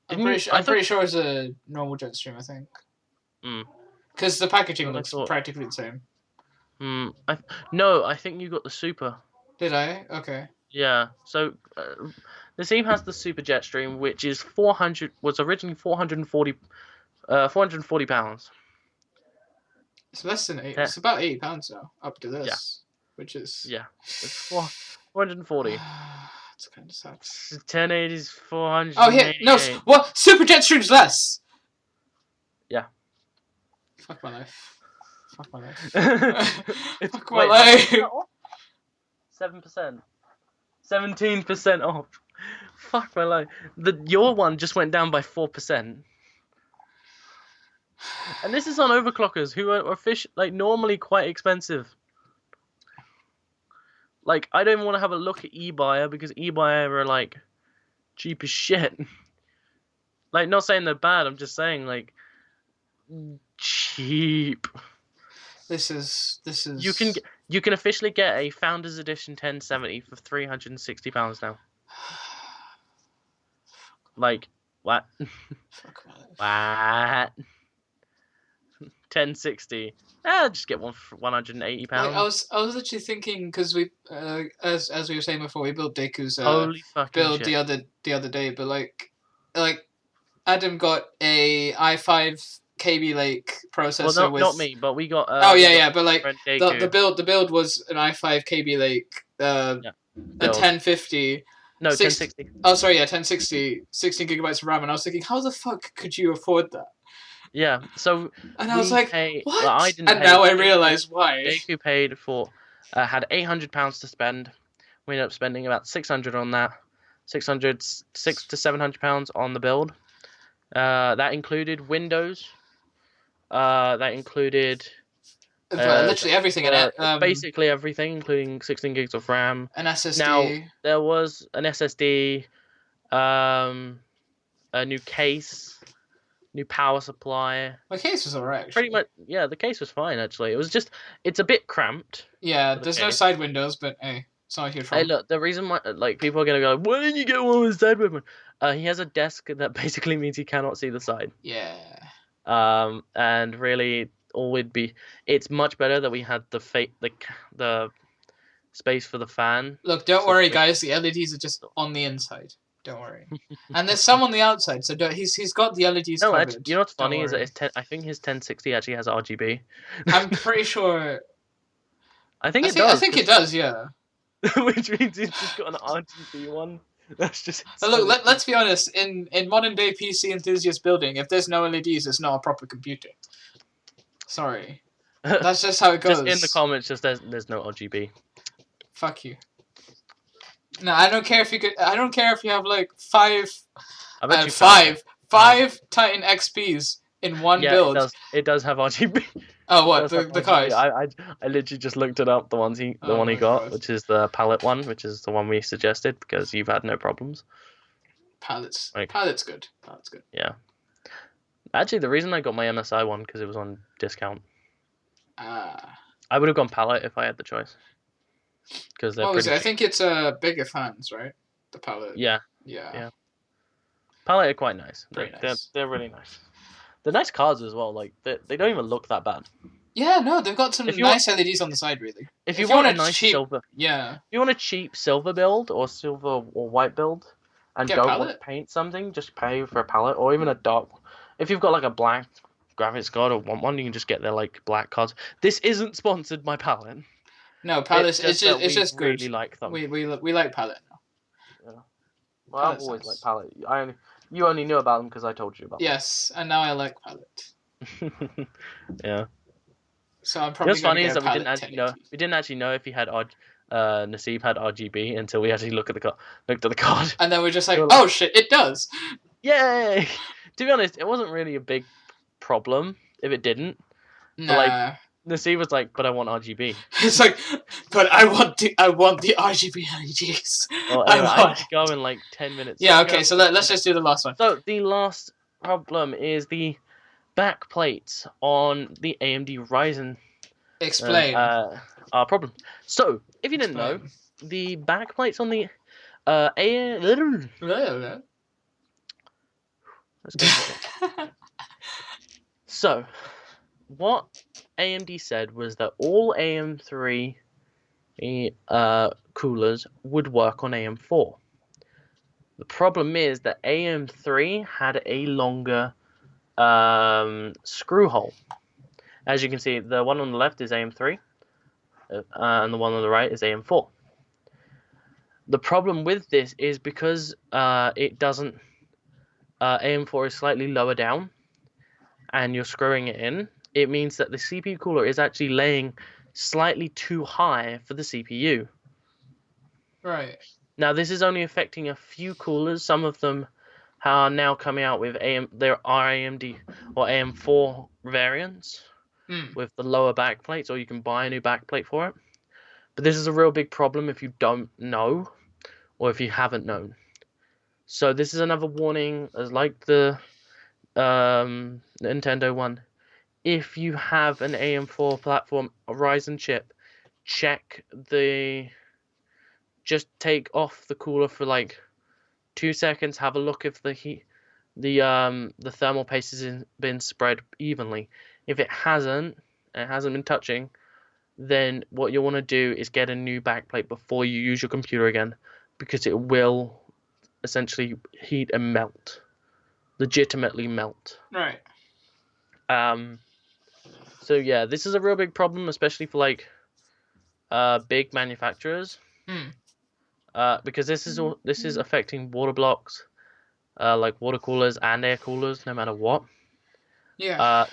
I'm pretty sure it's a normal Jetstream, I think. Because the packaging looks practically the same. No, I think you got the Super. Did I? Okay. Yeah. So the Steam has the Super Jetstream, which is was originally £440. It's less than 8. It's about £80 now, up to this, which is it's 440. It's kind of sad. 1080 is 400. Oh here, no, what? Super Jetstream's less. Yeah. Fuck my life. Fuck my life. Fuck my life. 7%. 17% off. Fuck my life. Your one just went down by 4%. And this is on overclockers, who are normally quite expensive. Like, I don't even want to have a look at eBuyer, because eBuyer are like cheap as shit. Like, not saying they're bad, I'm just saying like cheap. This is. You can officially get a Founders Edition 1070 for £360 now. Like, what? What? 1060. Just get one for £180. Like, I was literally thinking, because we, as we were saying before, we built Deku's build shit. the other day, but like Adam got a i5 KB Lake processor. Well, with... not me, but we got. But like the build was an i5 KB Lake, a 1050. No, 1060. Oh, sorry, yeah, 1060, 16 gigabytes of RAM, and I was thinking, how the fuck could you afford that? Yeah, so. And I was like, what? Well, I didn't. And now I realise why. Deku paid for, had £800 to spend. We ended up spending about £600 on that. £600 to £700 on the build. That included Windows. That included literally everything in it. Basically everything, including 16 gigs of RAM. An SSD. Now there was an SSD, a new case, new power supply. My case was alright. Pretty much, yeah. The case was fine actually. It's a bit cramped. Yeah, there's no side windows, but hey, it's not a huge problem. Hey, look, the reason why, like, people are gonna go, why didn't you get one with side window? He has a desk that basically means he cannot see the side. Yeah. And really, it's much better that we had the space for the fan. Look, don't worry, guys. The LEDs are just on the inside. Don't worry. And there's some on the outside, so he's got the LEDs covered. Actually, you know what's funny is that I think his 1060 actually has RGB. I'm pretty sure. I think it does. I think it does, yeah. Which means he's just got an RGB one. That's just. So look, let's be honest. In modern day PC enthusiast building, if there's no LEDs, it's not a proper computer. Sorry, that's just how it goes. Just in the comments, there's no RGB. Fuck you. No, I don't care if you could. I don't care if you have like five Titan XPs in one build. It does have RGB. Oh, what First time the RGB. card? I literally just looked it up. The Oh one he my got, God. which is the palette one, which is the one we suggested because you've had no problems. Palette's Like, Palette's good. Palette's good. yeah. Actually, the reason I got my MSI one because it was on discount. Ah. I would have gone palette if I had the choice. Because they're What was pretty it? I cheap. think it's bigger fans, right? The Palette. Yeah, Yeah. yeah. Palette are quite nice. Very nice. They're really nice. They're nice cards as well. Like they don't even look that bad. Yeah, no, they've got some If you want, nice LEDs on the side, really. if If you you want want a a nice cheap, silver, yeah, if you want a cheap silver build or silver or white build, and get don't want to Palette. paint something, just pay for a palette or even a dark. If you've got like a black graphics card or want one, you can just get their like black cards. This isn't sponsored by Palette. No, Palette. That It's we just good. really like them. We like Palette. Yeah. Well, I've Palette's always nice. liked Palette. You only knew about them because I told you about Yes, and now I like Palette. them. Yeah. So I'm What's probably going funny to is get a that Palette 1080. we didn't actually know if he had Nasib had RGB until we actually looked at the card. And then we're just like, We were like, oh shit, it does. yay! To be honest, it wasn't really a big problem if it didn't. Nah. But like Nasib was like, but I want RGB. It's like, but I want the RGB LEDs. Well, anyway, I need to go in like 10 minutes. Yeah, I'm okay, gonna- so let's just do the last one. So the last problem is the back plates on the AMD Ryzen Explain. our problem. So, if you didn't know, the back plates on the Let's go. So, what AMD said was that all AM3 coolers would work on AM4. The problem is that AM3 had a longer screw hole. As you can see, the one on the left is AM3, and the one on the right is AM4. The problem with this is because it doesn't, AM4 is slightly lower down, and you're screwing it in, it means that the CPU cooler is actually laying slightly too high for the CPU. Right. Now, this is only affecting a few coolers. Some of them are now coming out with there are AMD or AM4 variants with the lower backplates, or you can buy a new backplate for it. But this is a real big problem if you don't know, or if you haven't known. So this is another warning, as like the Nintendo one. If you have an AM4 platform, a Ryzen chip, just take off the cooler for like 2 seconds. Have a look if the thermal paste has been spread evenly. If it hasn't been touching, then what you want to do is get a new backplate before you use your computer again, because it will essentially heat and melt, legitimately melt. Right. So yeah, this is a real big problem, especially for like big manufacturers. Because this is affecting water blocks, like water coolers and air coolers, no matter what. Yeah.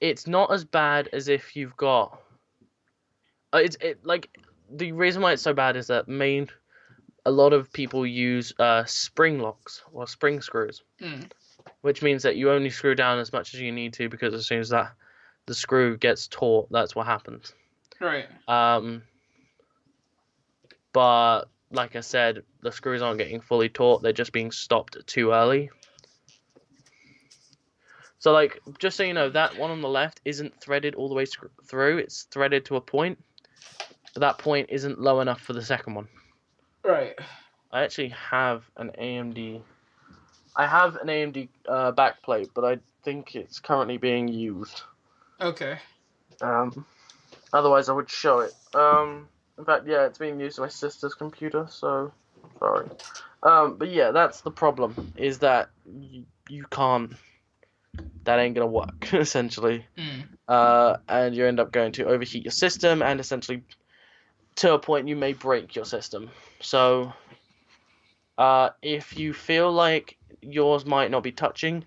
It's not as bad as if you've got. Like the reason why it's so bad is that a lot of people use spring locks or spring screws, which means that you only screw down as much as you need to, because as soon as the screw gets taut, that's what happens. Right. But like I said, the screws aren't getting fully taut; they're just being stopped too early. So, like, just so you know, that one on the left isn't threaded all the way through. It's threaded to a point, but that point isn't low enough for the second one. Right. I actually have an AMD. I have an AMD backplate, but I think it's currently being used. Okay. Otherwise I would show it. In fact, yeah, it's being used on my sister's computer, so sorry. But yeah, that's the problem, is that you can't. That ain't gonna work, essentially. And you end up going to overheat your system, and essentially, to a point, you may break your system. So, if you feel like yours might not be touching,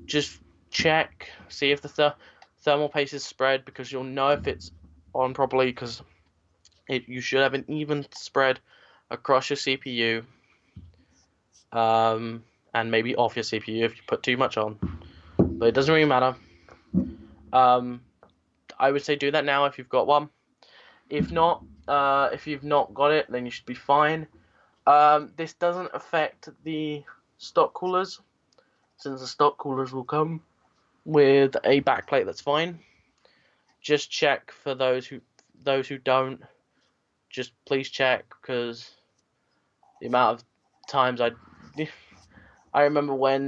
just check, see if the thermal paste is spread, because you'll know if it's on properly, because you should have an even spread across your CPU, and maybe off your CPU if you put too much on. But it doesn't really matter. I would say do that now if you've got one. If not, if you've not got it, then you should be fine. This doesn't affect the stock coolers, since the stock coolers will come with a backplate that's fine. Just check for those who don't. Just please check, because the amount of times I remember when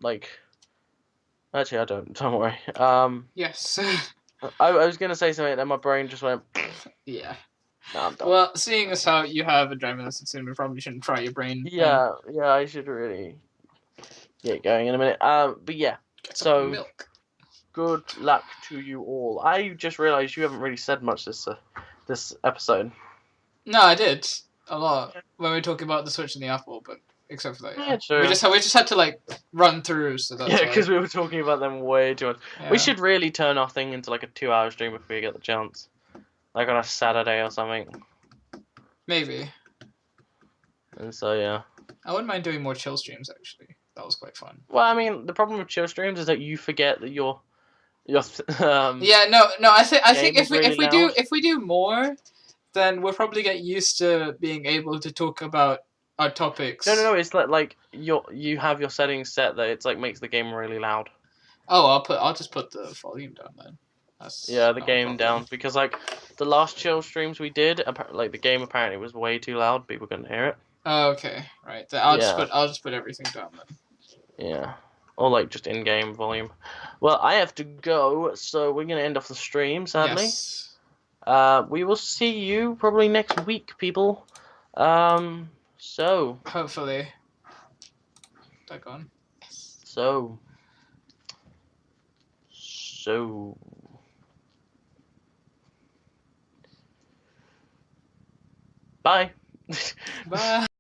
like, actually I don't worry. Yes. I was gonna say something and my brain just went. Yeah. No, I'm done. Well, seeing as how you have a driving license soon, we probably shouldn't try your brain. Yeah, I should really get going in a minute. But yeah, Get some so milk. good luck to you all. I just realised you haven't really said much this episode. No, I did a lot when we were talking about the Switch and the Apple, but except for that, Yeah, true. we just had to like run through. So that's Yeah, because we were talking about them way too much. Yeah. We should really turn our thing into like a 2-hour stream if we get the chance, like on a Saturday or something. Maybe. And so yeah. I wouldn't mind doing more chill streams. Actually, that was quite fun. Well, I mean, the problem with chill streams is that you forget that you're Yeah, no. I think Game is really if we do more, then we'll probably get used to being able to talk about our topics. No. It's like you have your settings set that it's like makes the game really loud. Oh, I'll just put the volume down then. That's Yeah, the not a game problem. down, because like the last chill streams we did, like the game apparently was way too loud. People couldn't hear it. Oh, okay, right. Then I'll just put everything down then. Yeah, or like just in-game volume. Well, I have to go, so we're gonna end off the stream, sadly. Yes. We will see you probably next week, people. So. Hopefully. Daggone. Yes. So. Bye. Bye.